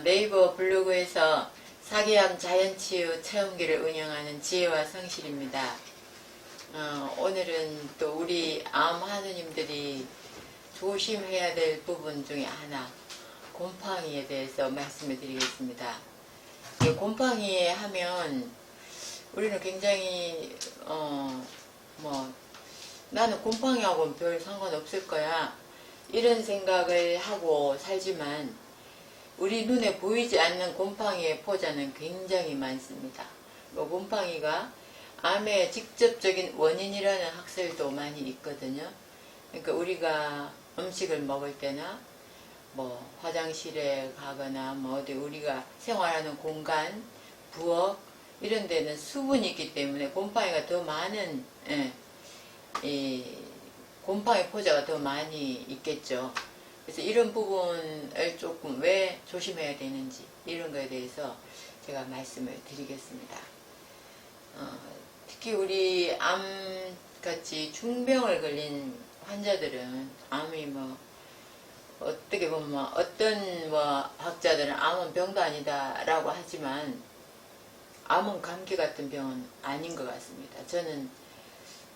네이버 블로그에서 사기암 자연치유 체험기를 운영하는 지혜와 성실입니다. 오늘은 또 우리 암 하느님들이 조심해야 될 부분 중에 하나, 곰팡이에 대해서 말씀을 드리겠습니다. 곰팡이 하면 우리는 굉장히 나는 곰팡이하고는 별 상관없을 거야 이런 생각을 하고 살지만 우리 눈에 보이지 않는 곰팡이의 포자는 굉장히 많습니다. 곰팡이가 암의 직접적인 원인이라는 학설도 많이 있거든요. 그러니까 우리가 음식을 먹을 때나 화장실에 가거나 어디 우리가 생활하는 공간, 부엌 이런 데는 수분이 있기 때문에 곰팡이가 더 많은 곰팡이 포자가 더 많이 있겠죠. 그래서 이런 부분을 조금 왜 조심해야 되는지 이런 거에 대해서 제가 말씀을 드리겠습니다. 특히 우리 암같이 중병을 걸린 환자들은 암이 어떻게 보면 어떤 학자들은 암은 병도 아니다 라고 하지만 암은 감기 같은 병은 아닌 것 같습니다. 저는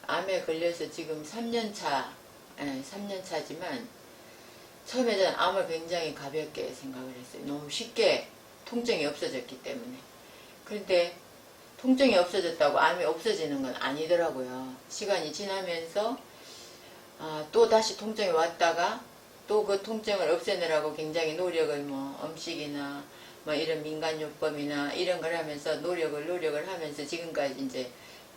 암에 걸려서 지금 3년차지만 처음에 저는 암을 굉장히 가볍게 생각을 했어요. 너무 쉽게 통증이 없어졌기 때문에. 그런데 통증이 없어졌다고 암이 없어지는 건 아니더라고요. 시간이 지나면서 또 다시 통증이 왔다가 또 그 통증을 없애느라고 굉장히 노력을 음식이나 이런 민간요법이나 이런 걸 하면서 노력을 하면서 지금까지 이제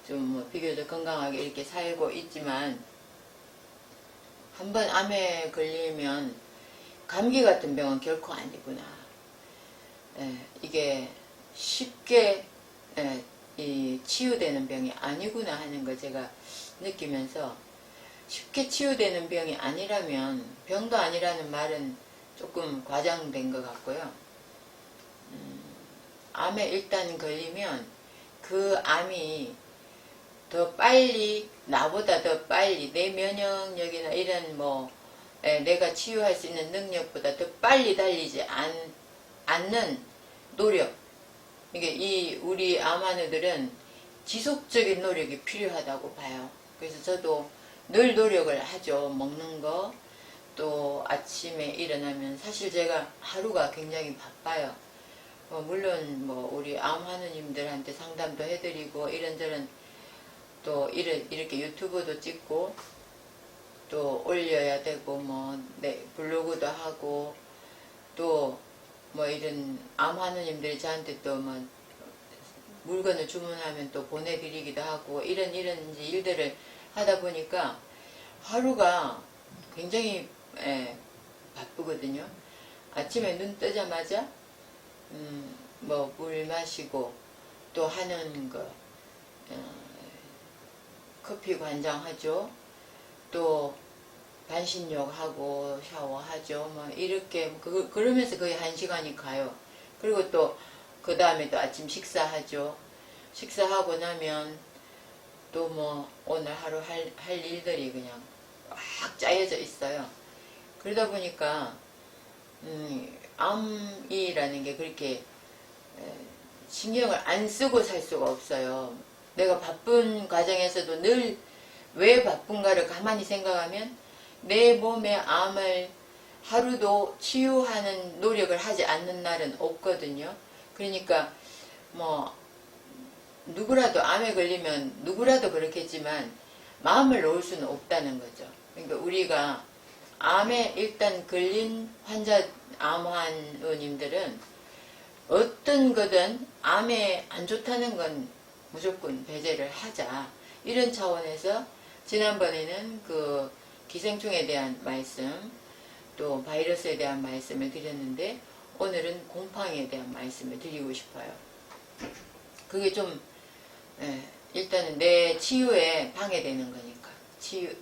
좀 비교적 건강하게 이렇게 살고 있지만 한번 암에 걸리면 감기 같은 병은 결코 아니구나. 이게 쉽게 치유되는 병이 아니구나 하는 걸 제가 느끼면서 쉽게 치유되는 병이 아니라면 병도 아니라는 말은 조금 과장된 것 같고요. 암에 일단 걸리면 그 암이 더 빨리 나보다 더 빨리 내 면역력이나 이런 내가 치유할 수 있는 능력보다 더 빨리 달리지 않는 노력. 이게 우리 암환우들은 지속적인 노력이 필요하다고 봐요. 그래서 저도 늘 노력을 하죠. 먹는 거, 또 아침에 일어나면 사실 제가 하루가 굉장히 바빠요. 물론 우리 암환우님들한테 상담도 해드리고 이런저런 또 이렇게 유튜브도 찍고 또 올려야 되고 블로그도 하고 또 이런 암환우님들이 저한테 또 물건을 주문하면 또 보내드리기도 하고 이런 일들을 하다 보니까 하루가 굉장히 바쁘거든요. 아침에 눈 뜨자마자 물 마시고 또 하는 거 커피 관장하죠. 또 반신욕하고 샤워하죠. 이렇게 그러면서 거의 1시간이 가요. 그리고 또 그 다음에 또 아침 식사하죠. 식사하고 나면 또 오늘 하루 할 일들이 그냥 꽉 짜여져 있어요. 그러다 보니까 암이라는 게 그렇게 신경을 안 쓰고 살 수가 없어요. 내가 바쁜 과정에서도 늘 왜 바쁜가를 가만히 생각하면 내 몸의 암을 하루도 치유하는 노력을 하지 않는 날은 없거든요. 그러니까 누구라도 암에 걸리면 누구라도 그렇겠지만 마음을 놓을 수는 없다는 거죠. 그러니까 우리가 암에 일단 걸린 암환우님들은 어떤 거든 암에 안 좋다는 건 무조건 배제를 하자. 이런 차원에서 지난번에는 그 기생충에 대한 말씀, 또 바이러스에 대한 말씀을 드렸는데 오늘은 곰팡이에 대한 말씀을 드리고 싶어요. 그게 좀 일단은 내 치유에 방해되는 거니까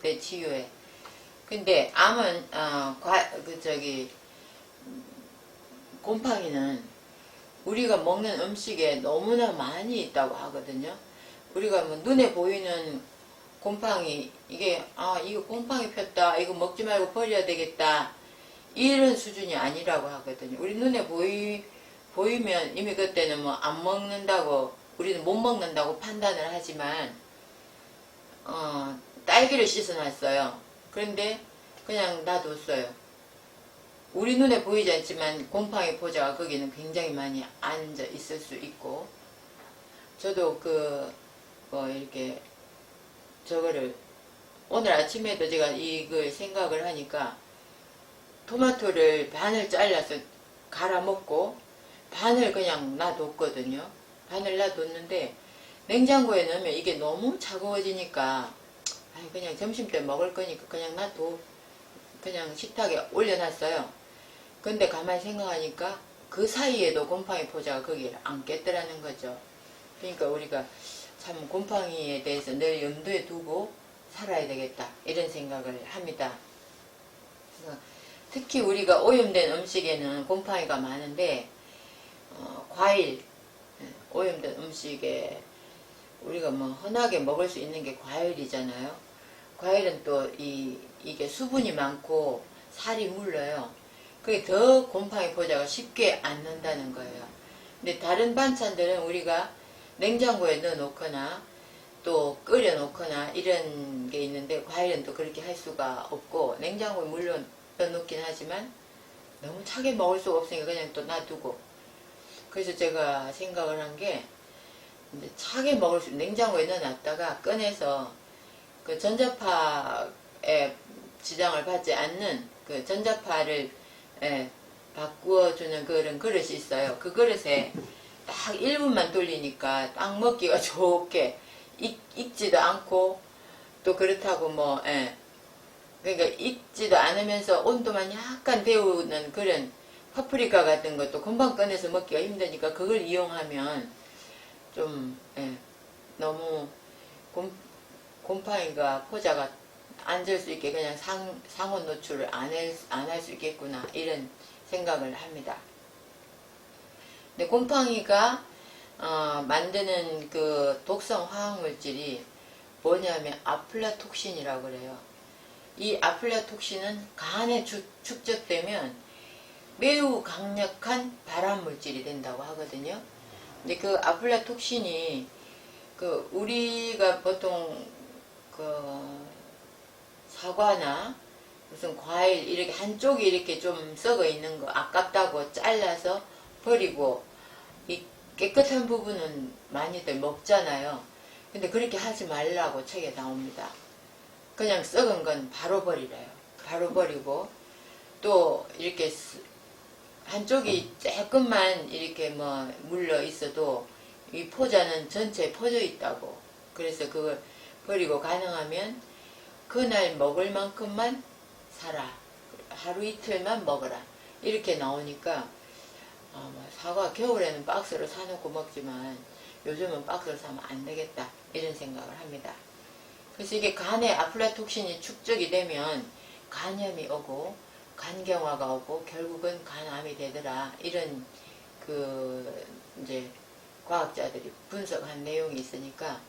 내 치유에. 근데 암은 곰팡이는 우리가 먹는 음식에 너무나 많이 있다고 하거든요. 우리가 눈에 보이는 곰팡이, 이거 곰팡이 폈다, 이거 먹지 말고 버려야 되겠다, 이런 수준이 아니라고 하거든요. 우리 눈에 보이면 이미 그때는 뭐 안 먹는다고, 우리는 못 먹는다고 판단을 하지만 딸기를 씻어놨어요. 그런데 그냥 놔뒀어요. 우리 눈에 보이지 않지만 곰팡이 포자가 거기는 굉장히 많이 앉아 있을 수 있고, 저도 이렇게 저거를 오늘 아침에도 제가 이걸 생각을 하니까 토마토를 반을 잘라서 갈아 먹고 반을 그냥 놔뒀거든요. 반을 놔뒀는데 냉장고에 넣으면 이게 너무 차가워지니까 그냥 점심때 먹을 거니까 그냥 놔둬, 그냥 식탁에 올려놨어요. 근데 가만히 생각하니까 그 사이에도 곰팡이 포자가 거기에 앉겠더라는 거죠. 그러니까 우리가 참 곰팡이에 대해서 늘 염두에 두고 살아야 되겠다, 이런 생각을 합니다. 특히 우리가 오염된 음식에는 곰팡이가 많은데 과일, 오염된 음식에 우리가 뭐 흔하게 먹을 수 있는 게 과일이잖아요. 과일은 또 이게 수분이 많고 살이 물러요. 그게 더 곰팡이 포자가 쉽게 앉는다는 거예요. 근데 다른 반찬들은 우리가 냉장고에 넣어 놓거나 또 끓여 놓거나 이런 게 있는데, 과일은 또 그렇게 할 수가 없고, 냉장고에 물론 넣어 놓긴 하지만 너무 차게 먹을 수가 없으니까 그냥 또 놔두고. 그래서 제가 생각을 한 게, 차게 먹을 수, 냉장고에 넣어 놨다가 꺼내서 그 전자파에 지장을 받지 않는 그 전자파를 바꾸어주는 그런 그릇이 있어요. 그 그릇에 딱 1분만 돌리니까 딱 먹기가 좋게 익지도 않고, 또 그렇다고 그러니까 익지도 않으면서 온도만 약간 데우는 그런 파프리카 같은 것도 금방 꺼내서 먹기가 힘드니까 그걸 이용하면 좀 너무 곰팡이가 포자가 앉을 수 있게 그냥 상온 노출을 안 할 수 있겠구나, 이런 생각을 합니다. 근데 곰팡이가 만드는 그 독성 화학물질이 뭐냐면 아플라톡신이라고 그래요. 이 아플라톡신은 간에 축적되면 매우 강력한 발암물질이 된다고 하거든요. 근데 그 아플라톡신이 우리가 보통 사과나 무슨 과일 이렇게 한쪽이 이렇게 좀 썩어 있는 거 아깝다고 잘라서 버리고 이 깨끗한 부분은 많이들 먹잖아요. 근데 그렇게 하지 말라고 책에 나옵니다. 그냥 썩은 건 바로 버리래요. 바로 버리고, 또 이렇게 한쪽이 조금만 이렇게 물러 있어도 이 포자는 전체에 퍼져 있다고. 그래서 그걸 버리고 가능하면 그날 먹을 만큼만 사라. 하루 이틀만 먹어라. 이렇게 나오니까 사과 겨울에는 박스로 사놓고 먹지만 요즘은 박스로 사면 안 되겠다, 이런 생각을 합니다. 그래서 이게 간에 아플라톡신이 축적이 되면 간염이 오고 간경화가 오고 결국은 간암이 되더라, 이런 이제 과학자들이 분석한 내용이 있으니까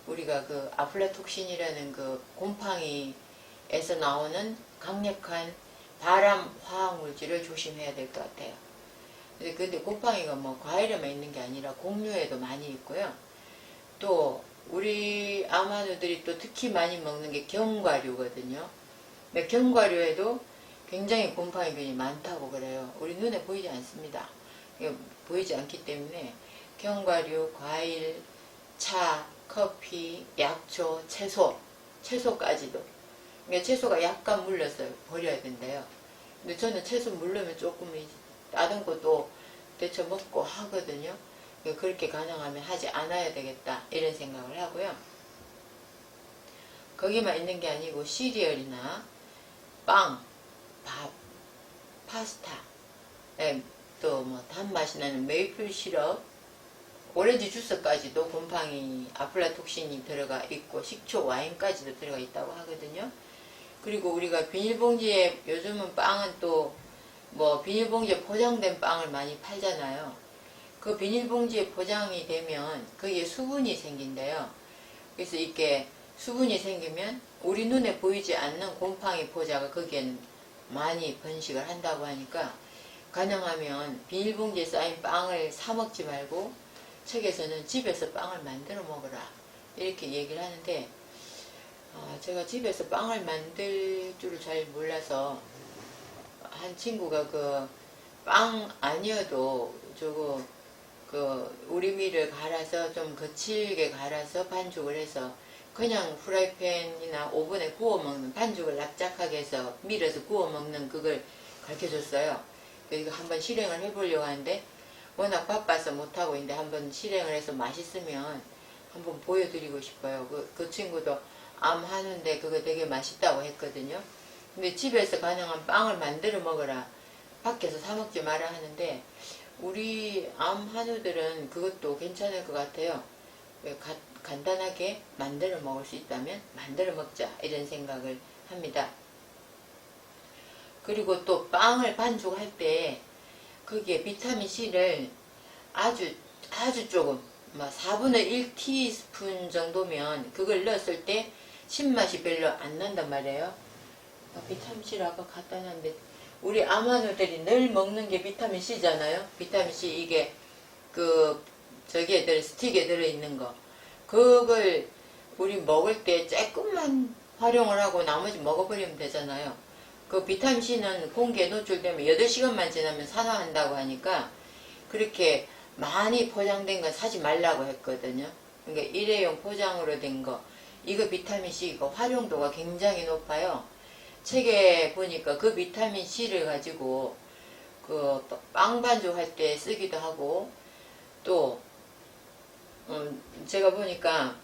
우리가 그 아플라톡신이라는 그 곰팡이에서 나오는 강력한 발암 화학물질을 조심해야 될 것 같아요. 근데 곰팡이가 과일에만 있는 게 아니라 곡류에도 많이 있고요. 또 우리 아마누들이 또 특히 많이 먹는 게 견과류거든요. 근데 견과류에도 굉장히 곰팡이균이 많다고 그래요. 우리 눈에 보이지 않습니다. 보이지 않기 때문에 견과류, 과일, 차, 커피, 약초, 채소까지도. 그러니까 채소가 약간 물렸어요. 버려야 된대요. 근데 저는 채소 물르면 조금 다른 것도 데쳐 먹고 하거든요. 그렇게 가능하면 하지 않아야 되겠다, 이런 생각을 하고요. 거기만 있는 게 아니고 시리얼이나 빵, 밥, 파스타, 또 단맛이 나는 메이플 시럽, 오렌지 주스까지도 곰팡이 아플라톡신이 들어가 있고 식초, 와인까지도 들어가 있다고 하거든요. 그리고 우리가 비닐봉지에, 요즘은 빵은 또 비닐봉지에 포장된 빵을 많이 팔잖아요. 그 비닐봉지에 포장이 되면 거기에 수분이 생긴대요. 그래서 이렇게 수분이 생기면 우리 눈에 보이지 않는 곰팡이 포자가 거기에는 많이 번식을 한다고 하니까 가능하면 비닐봉지에 쌓인 빵을 사 먹지 말고 책에서는 집에서 빵을 만들어 먹으라 이렇게 얘기를 하는데, 제가 집에서 빵을 만들 줄을 잘 몰라서 한 친구가 그 빵 아니어도 저거 우리밀을 갈아서 좀 거칠게 갈아서 반죽을 해서 그냥 프라이팬이나 오븐에 구워 먹는, 반죽을 납작하게 해서 밀어서 구워 먹는 그걸 가르쳐 줬어요. 이거 한번 실행을 해보려고 하는데 워낙 바빠서 못하고 있는데 한번 실행을 해서 맛있으면 한번 보여드리고 싶어요. 그 친구도 암 하는데 그거 되게 맛있다고 했거든요. 근데 집에서 가능한 빵을 만들어 먹으라, 밖에서 사 먹지 마라 하는데, 우리 암 한우들은 그것도 괜찮을 것 같아요. 간단하게 만들어 먹을 수 있다면 만들어 먹자 이런 생각을 합니다. 그리고 또 빵을 반죽할 때 거기에 비타민C를 아주 조금 4분의 1티스푼 정도면 그걸 넣었을 때 신맛이 별로 안 난단 말이에요. 비타민C를 아까 갖다 놨는데, 우리 암한우들이 늘 먹는 게 비타민C잖아요. 비타민C 이게 저기에 스틱에 들어있는 거, 그걸 우리 먹을 때 조금만 활용을 하고 나머지 먹어버리면 되잖아요. 그 비타민C는 공기에 노출되면 8시간만 지나면 산화한다고 하니까 그렇게 많이 포장된 건 사지 말라고 했거든요. 그러니까 일회용 포장으로 된 거, 이거 비타민C 이거 활용도가 굉장히 높아요. 책에 보니까 그 비타민C를 가지고 그 빵 반죽할 때 쓰기도 하고, 또 제가 보니까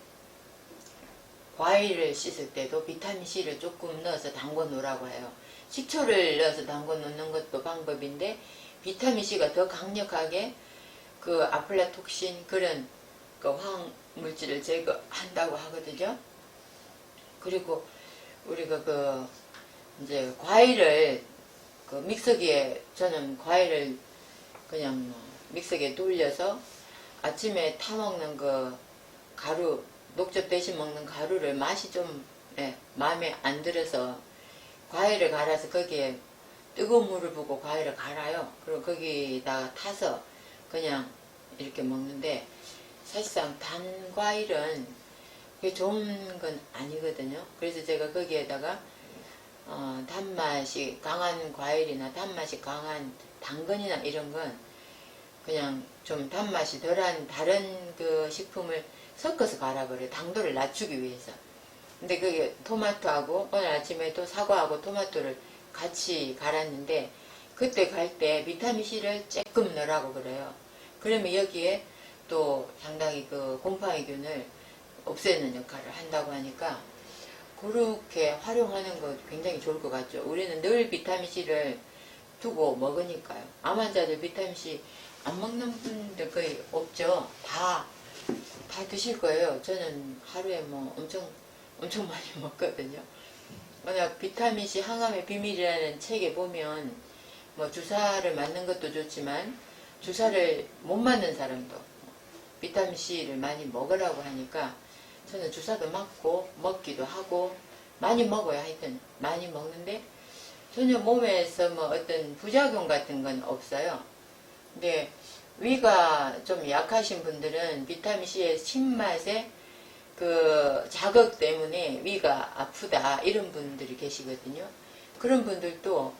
과일을 씻을 때도 비타민C를 조금 넣어서 담궈 놓으라고 해요. 식초를 넣어서 담궈 놓는 것도 방법인데, 비타민C가 더 강력하게 그 아플라톡신 그런 그 화학물질을 제거한다고 하거든요. 그리고 우리가 이제 과일을 믹서기에, 저는 과일을 그냥 믹서기에 돌려서 아침에 타먹는 가루, 녹즙 대신 먹는 가루를 맛이 좀 마음에 안 들어서 과일을 갈아서 거기에 뜨거운 물을 붓고 과일을 갈아요. 그리고 거기다가 타서 그냥 이렇게 먹는데, 사실상 단 과일은 그게 좋은 건 아니거든요. 그래서 제가 거기에다가 단맛이 강한 과일이나 단맛이 강한 당근이나 이런 건 그냥 좀 단맛이 덜한 다른 그 식품을 섞어서 갈아버려요. 당도를 낮추기 위해서. 근데 그게 토마토하고, 오늘 아침에도 사과하고 토마토를 같이 갈았는데, 그때 갈 때 비타민C를 조금 넣으라고 그래요. 그러면 여기에 또 상당히 그 곰팡이균을 없애는 역할을 한다고 하니까 그렇게 활용하는 거 굉장히 좋을 것 같죠. 우리는 늘 비타민C를 두고 먹으니까요. 암 환자들 비타민C 안 먹는 분들 거의 없죠. 다 드실 거예요. 저는 하루에 엄청 많이 먹거든요. 워낙 비타민C 항암의 비밀이라는 책에 보면 주사를 맞는 것도 좋지만 주사를 못 맞는 사람도 비타민C를 많이 먹으라고 하니까 저는 주사도 맞고 먹기도 하고 많이 먹어요. 하여튼 많이 먹는데 전혀 몸에서 어떤 부작용 같은 건 없어요. 근데 위가 좀 약하신 분들은 비타민C의 신맛에 그 자극 때문에 위가 아프다 이런 분들이 계시거든요. 그런 분들도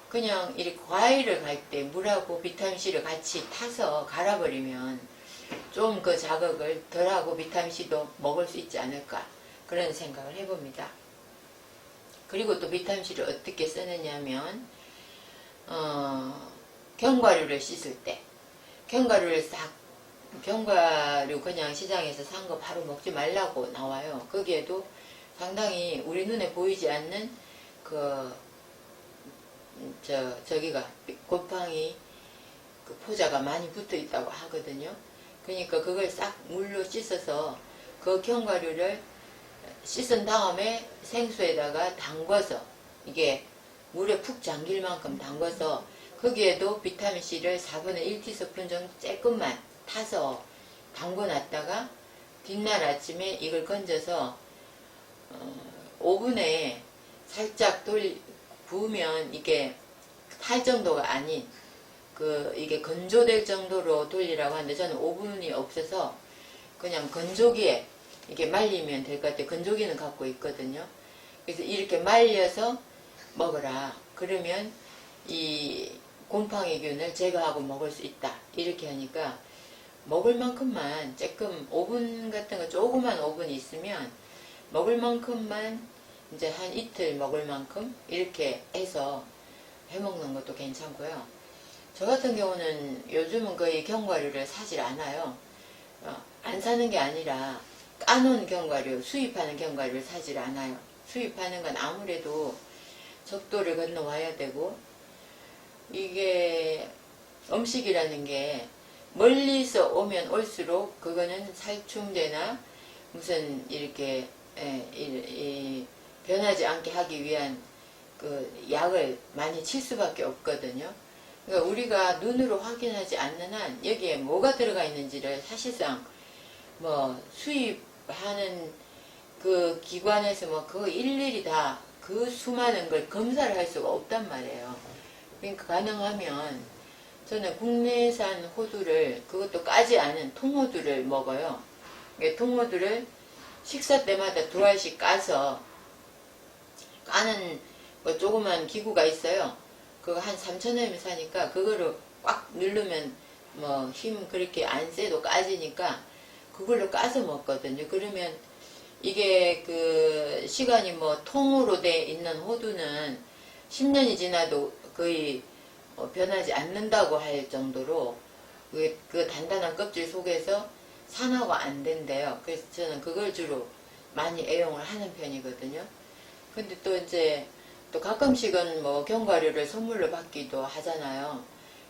그냥 이렇게 과일을 갈 때 물하고 비타민C를 같이 타서 갈아버리면 좀 그 자극을 덜하고 비타민C도 먹을 수 있지 않을까 그런 생각을 해봅니다. 그리고 또 비타민C를 어떻게 쓰느냐면 견과류를 씻을 때 견과류 그냥 시장에서 산 거 바로 먹지 말라고 나와요. 거기에도 상당히 우리 눈에 보이지 않는 저기가 곰팡이 그 포자가 많이 붙어 있다고 하거든요. 그러니까 그걸 싹 물로 씻어서 그 견과류를 씻은 다음에 생수에다가 담궈서 이게 물에 푹 잠길 만큼 담궈서 거기에도 비타민C를 4분의 1티스푼 정도 조금만 타서 담궈놨다가 뒷날 아침에 이걸 건져서 오븐에 살짝 구우면 이게 탈 정도가 아닌 이게 건조될 정도로 돌리라고 하는데 저는 오븐이 없어서 그냥 건조기에 이게 말리면 될 것 같아요. 건조기는 갖고 있거든요. 그래서 이렇게 말려서 먹어라. 그러면 이 곰팡이균을 제거하고 먹을 수 있다. 이렇게 하니까 먹을 만큼만 조금 오븐 같은 거 조그만 오븐이 있으면 먹을 만큼만 이제 한 이틀 먹을 만큼 이렇게 해서 해먹는 것도 괜찮고요. 저 같은 경우는 요즘은 거의 견과류를 사질 않아요. 안 사는 게 아니라 까놓은 견과류, 수입하는 견과류를 사질 않아요. 수입하는 건 아무래도 적도를 건너와야 되고 이게 음식이라는 게 멀리서 오면 올수록 그거는 살충제나 무슨 이렇게 변하지 않게 하기 위한 그 약을 많이 칠 수밖에 없거든요. 그러니까 우리가 눈으로 확인하지 않는 한 여기에 뭐가 들어가 있는지를 사실상 뭐 수입하는 그 기관에서 뭐 그거 일일이 다 그 수많은 걸 검사를 할 수가 없단 말이에요. 그러니까 가능하면 저는 국내산 호두를 그것도 까지 않은 통호두를 먹어요. 통호두를 식사 때마다 두 알씩 까서 까는 뭐 조그만 기구가 있어요. 그거 한 3,000원이면 사니까 그거를 꽉 누르면 뭐 힘 그렇게 안 세도 까지니까 그걸로 까서 먹거든요. 그러면 이게 그 시간이 뭐 통으로 돼 있는 호두는 10년이 지나도 거의 변하지 않는다고 할 정도로 그 단단한 껍질 속에서 산화가 안 된대요. 그래서 저는 그걸 주로 많이 애용을 하는 편이거든요. 근데 또 이제 또 가끔씩은 뭐 견과류를 선물로 받기도 하잖아요.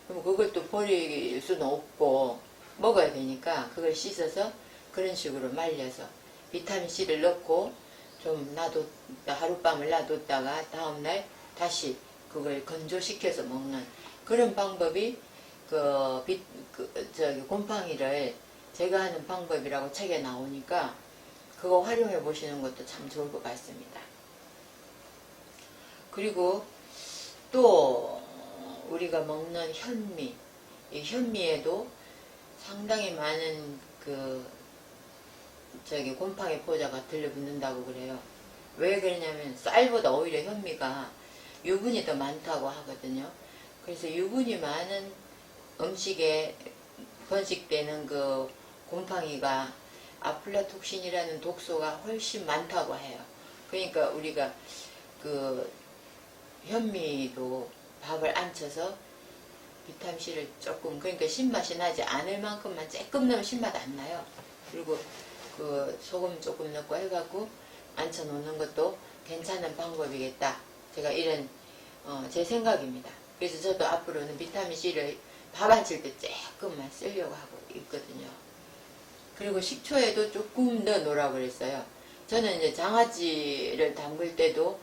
그럼 그걸 또 버릴 수는 없고 먹어야 되니까 그걸 씻어서 그런 식으로 말려서 비타민C를 넣고 좀 하룻밤을 놔뒀다가 다음날 다시 그걸 건조시켜서 먹는 그런 방법이 곰팡이를 제거하는 방법이라고 책에 나오니까 그거 활용해 보시는 것도 참 좋을 것 같습니다. 그리고 또 우리가 먹는 현미, 이 현미에도 상당히 많은 곰팡이 포자가 들러붙는다고 그래요. 왜 그러냐면 쌀보다 오히려 현미가 유분이 더 많다고 하거든요. 그래서 유분이 많은 음식에 번식되는 그 곰팡이가 아플라톡신이라는 독소가 훨씬 많다고 해요. 그러니까 우리가 그 현미로 밥을 안쳐서 비타민C를 조금, 그러니까 신맛이 나지 않을 만큼만 조금 넣으면 신맛 안 나요. 그리고 그 소금 조금 넣고 해갖고 안쳐 놓는 것도 괜찮은 방법이겠다. 제가 이런 제 생각입니다. 그래서 저도 앞으로는 비타민C를 밥 안칠 때 조금만 쓰려고 하고 있거든요. 그리고 식초에도 조금 더 넣으라고 그랬어요. 저는 이제 장아찌를 담글 때도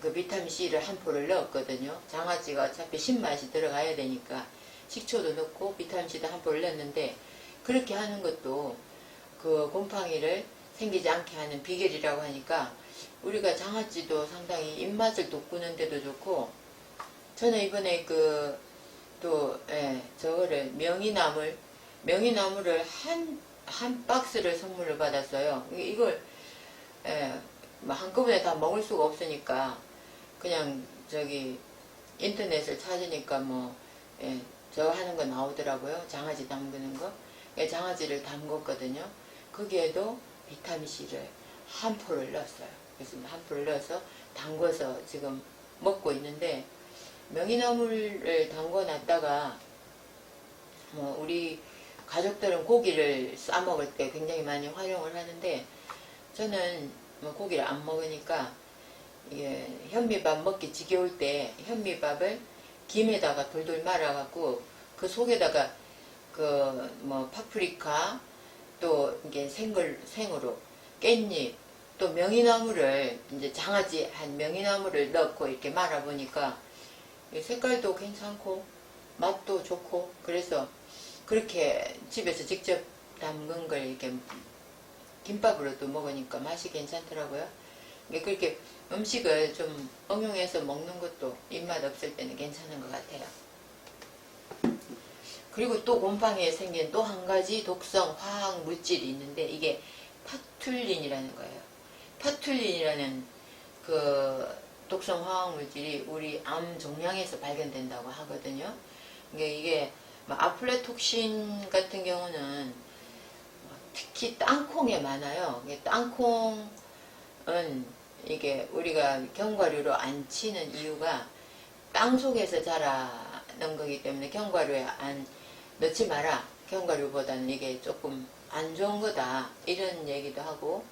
그 비타민C를 한 포를 넣었거든요. 장아찌가 어차피 신맛이 들어가야 되니까 식초도 넣고 비타민C도 한 포를 넣었는데 그렇게 하는 것도 그 곰팡이를 생기지 않게 하는 비결이라고 하니까 우리가 장아찌도 상당히 입맛을 돋구는 데도 좋고 저는 이번에 저거를 명이나물을 한 박스를 선물을 받았어요. 이걸 뭐 한꺼번에 다 먹을 수가 없으니까 그냥 인터넷을 찾으니까 저거 하는 거 나오더라고요. 장아찌 담그는 거. 장아찌를 담궜거든요. 거기에도 비타민C를 한 포를 넣었어요. 그래서 한 포를 넣어서 담궈서 지금 먹고 있는데 명이나물을 담궈 놨다가 우리 가족들은 고기를 싸 먹을 때 굉장히 많이 활용을 하는데 저는 고기를 안 먹으니까 이게 현미밥 먹기 지겨울 때 현미밥을 김에다가 돌돌 말아갖고 그 속에다가 파프리카 또 이게 생으로 깻잎 또 명이나물을 이제 장아찌 한 명이나물을 넣고 이렇게 말아보니까 색깔도 괜찮고 맛도 좋고 그래서 그렇게 집에서 직접 담근 걸 이렇게 김밥으로도 먹으니까 맛이 괜찮더라고요. 그렇게 음식을 좀 응용해서 먹는 것도 입맛 없을 때는 괜찮은 것 같아요. 그리고 또 곰팡이에 생긴 또 한 가지 독성 화학 물질이 있는데 이게 파툴린이라는 거예요. 파툴린이라는 그 독성 화학 물질이 우리 암 종양에서 발견된다고 하거든요. 이게 아플라톡신 같은 경우는 특히 땅콩에 많아요. 땅콩은 이게 우리가 견과류로 안 치는 이유가 땅 속에서 자라는 거기 때문에 견과류에 안 넣지 마라. 견과류보다는 이게 조금 안 좋은 거다. 이런 얘기도 하고,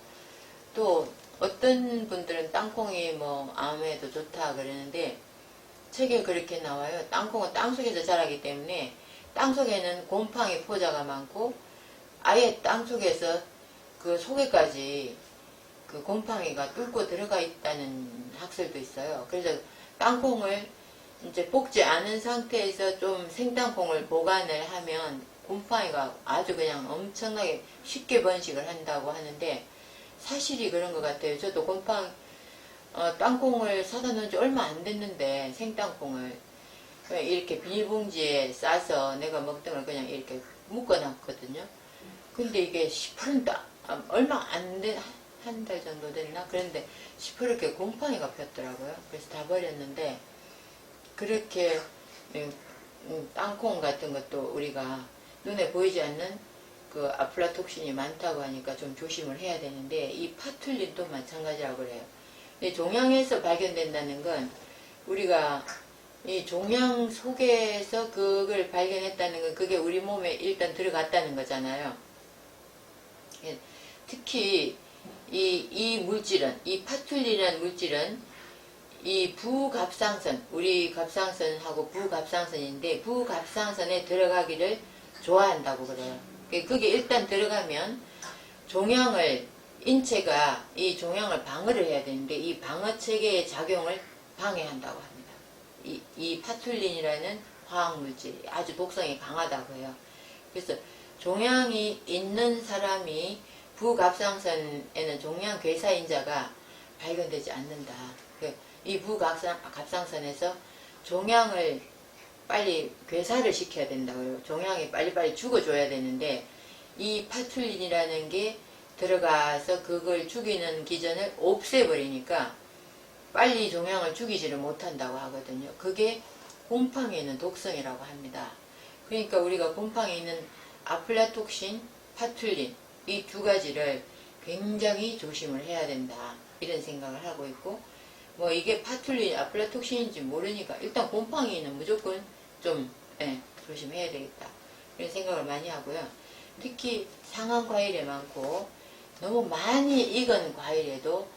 또 어떤 분들은 땅콩이 뭐 암에도 좋다 그러는데 책에 그렇게 나와요. 땅콩은 땅 속에서 자라기 때문에 땅 속에는 곰팡이 포자가 많고 아예 땅 속에서 그 속에까지 그 곰팡이가 뚫고 들어가 있다는 학설도 있어요. 그래서 땅콩을 이제 볶지 않은 상태에서 좀 생땅콩을 보관을 하면 곰팡이가 아주 그냥 엄청나게 쉽게 번식을 한다고 하는데 사실이 그런 것 같아요. 저도 땅콩을 사다 놓은 지 얼마 안 됐는데 생땅콩을 이렇게 비닐봉지에 싸서 내가 먹던 걸 그냥 이렇게 묶어놨거든요. 근데 이게 시퍼런다 얼마 안 된 한 달 정도 됐나? 그런데 시퍼렇게 곰팡이가 폈더라고요. 그래서 다 버렸는데 그렇게 땅콩 같은 것도 우리가 눈에 보이지 않는 그 아플라톡신이 많다고 하니까 좀 조심을 해야 되는데 이 파툴린도 마찬가지라고 그래요. 이 종양에서 발견된다는 건 우리가 이 종양 속에서 그걸 발견했다는 건 그게 우리 몸에 일단 들어갔다는 거잖아요. 특히 이 물질은, 이 파툴린이라는 물질은 이 부갑상선, 우리 갑상선하고 부갑상선인데 부갑상선에 들어가기를 좋아한다고 그래요. 그게 일단 들어가면 종양을, 인체가 이 종양을 방어를 해야 되는데 이 방어 체계의 작용을 방해한다고 합니다. 이 파툴린이라는 화학물질이 아주 독성이 강하다고 해요. 그래서 종양이 있는 사람이 부갑상선에는 종양 괴사인자가 발견되지 않는다. 이 부갑상선에서 종양을 빨리 괴사를 시켜야 된다고요. 종양이 빨리빨리 죽어줘야 되는데 이 파툴린이라는 게 들어가서 그걸 죽이는 기전을 없애버리니까 빨리 종양을 죽이지를 못한다고 하거든요. 그게 곰팡이는 독성이라고 합니다. 그러니까 우리가 곰팡이 있는 아플라톡신, 파툴린 이 두 가지를 굉장히 조심을 해야 된다. 이런 생각을 하고 있고 뭐 이게 파툴린, 아플라톡신인지 모르니까 일단 곰팡이는 무조건 좀 조심해야 되겠다. 이런 생각을 많이 하고요. 특히 상한 과일에 많고 너무 많이 익은 과일에도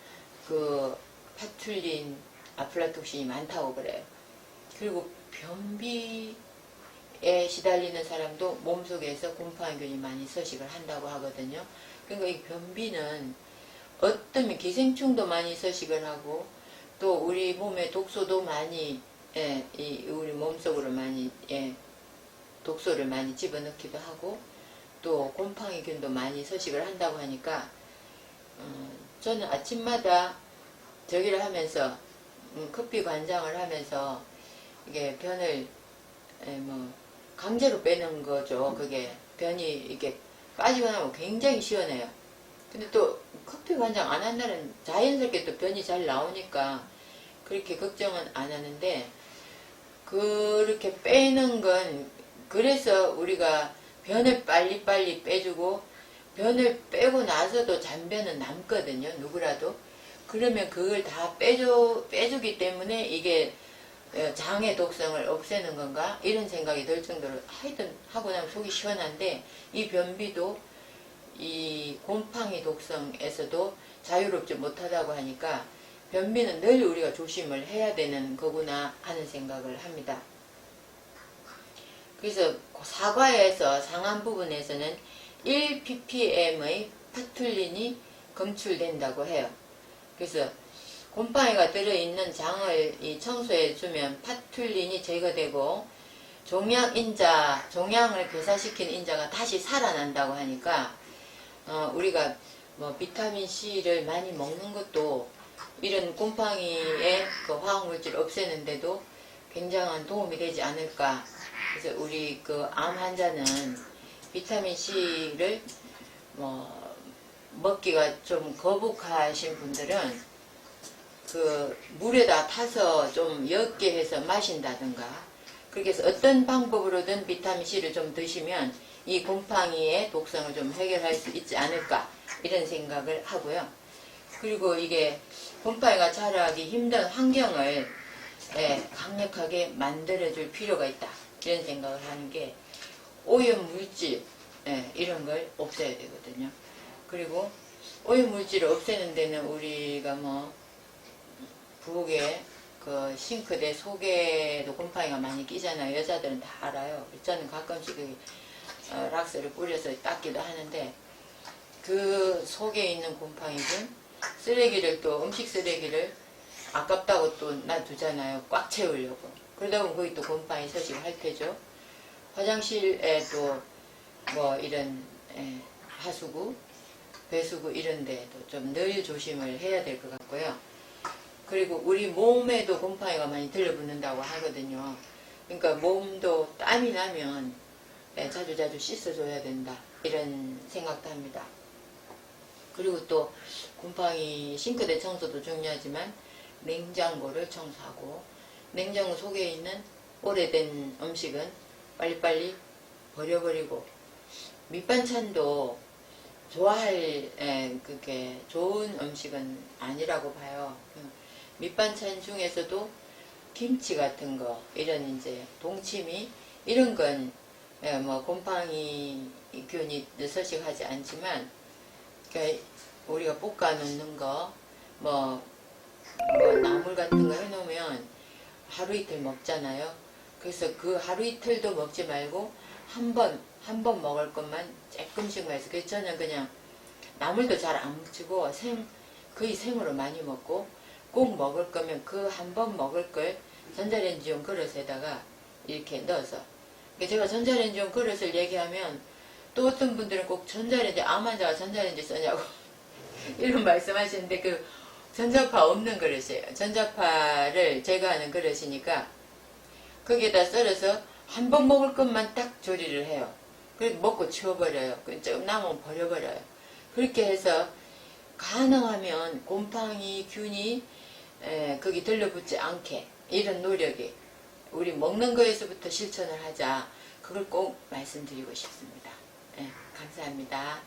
그 파툴린, 아플라톡신이 많다고 그래요. 그리고 변비에 시달리는 사람도 몸속에서 곰팡이균이 많이 서식을 한다고 하거든요. 그러니까 이 변비는 어떤 기생충도 많이 서식을 하고 또 우리 몸에 독소도 많이 우리 몸속으로 많이 독소를 많이 집어넣기도 하고 또 곰팡이균도 많이 서식을 한다고 하니까 저는 아침마다 저기를 하면서 커피 관장을 하면서 이게 변을 뭐 강제로 빼는 거죠. 그게 변이 이게 빠지고 나면 굉장히 시원해요. 근데 또 커피 관장 안 한 날은 자연스럽게 또 변이 잘 나오니까 그렇게 걱정은 안 하는데 그렇게 빼는 건 그래서 우리가 변을 빨리빨리 빼주고 변을 빼고 나서도 잔변은 남거든요. 누구라도. 그러면 그걸 다 빼주기 때문에 이게 장의 독성을 없애는 건가? 이런 생각이 들 정도로 하여튼 하고 나면 속이 시원한데 이 변비도 이 곰팡이 독성에서도 자유롭지 못하다고 하니까 변비는 늘 우리가 조심을 해야 되는 거구나 하는 생각을 합니다. 그래서 사과에서 상한 부분에서는 1ppm의 파툴린이 검출된다고 해요. 그래서 곰팡이가 들어있는 장을 청소해 주면 파툴린이 제거되고 종양을 괴사시킨 인자가 다시 살아난다고 하니까 우리가 뭐 비타민 C를 많이 먹는 것도 이런 곰팡이의 그 화학물질 없애는데도 굉장한 도움이 되지 않을까 그래서 우리 그 암 환자는 비타민 C를 뭐 먹기가 좀 거북하신 분들은 그 물에다 타서 좀 옅게 해서 마신다든가, 그렇게 해서 어떤 방법으로든 비타민 C를 좀 드시면 이 곰팡이의 독성을 좀 해결할 수 있지 않을까, 이런 생각을 하고요. 그리고 이게 곰팡이가 자라기 힘든 환경을 강력하게 만들어줄 필요가 있다, 이런 생각을 하는 게 오염 물질 이런 걸 없애야 되거든요. 그리고 오염 물질을 없애는 데는 우리가 뭐 부엌에 그 싱크대 속에도 곰팡이가 많이 끼잖아요. 여자들은 다 알아요. 저는 가끔씩 락스를 뿌려서 닦기도 하는데, 그 속에 있는 곰팡이든 쓰레기를, 또 음식 쓰레기를 아깝다고 또 놔두잖아요. 꽉 채우려고. 그러다 보면 거기 또 곰팡이 서식을 할 테죠. 화장실에 또 뭐 이런 하수구, 배수구 이런 데도 좀 늘 조심을 해야 될 것 같고요. 그리고 우리 몸에도 곰팡이가 많이 들러붙는다고 하거든요. 그러니까 몸도 땀이 나면 자주자주 씻어줘야 된다, 이런 생각도 합니다. 그리고 또 곰팡이 싱크대 청소도 중요하지만 냉장고를 청소하고, 냉장고 속에 있는 오래된 음식은 빨리빨리 버려버리고, 밑반찬도 좋아할 그게 좋은 음식은 아니라고 봐요. 밑반찬 중에서도 김치 같은 거, 이런 이제 동치미 이런 건 뭐 곰팡이균이 서식하지 않지만, 그러니까 우리가 볶아 놓는 거, 뭐 나물 같은 거 해놓으면 하루 이틀 먹잖아요. 그래서 그 하루 이틀도 먹지 말고 한 번 먹을 것만 조금씩만 해서, 그래서 저는 그냥 나물도 잘 안 묻히고 거의 생으로 많이 먹고, 꼭 먹을 거면 그 한 번 먹을 걸 전자레인지용 그릇에다가 이렇게 넣어서, 제가 전자레인지용 그릇을 얘기하면 또 어떤 분들은 꼭 암 환자가 전자레인지 쓰냐고 이런 말씀하시는데, 그 전자파 없는 그릇이에요. 전자파를 제거하는 그릇이니까 거기에다 썰어서 한 번 먹을 것만 딱 조리를 해요. 그리고 먹고 치워버려요. 좀 남으면 버려버려요. 그렇게 해서 가능하면 곰팡이 균이 거기 들러붙지 않게, 이런 노력이 우리 먹는 거에서부터 실천을 하자, 그걸 꼭 말씀드리고 싶습니다. 감사합니다.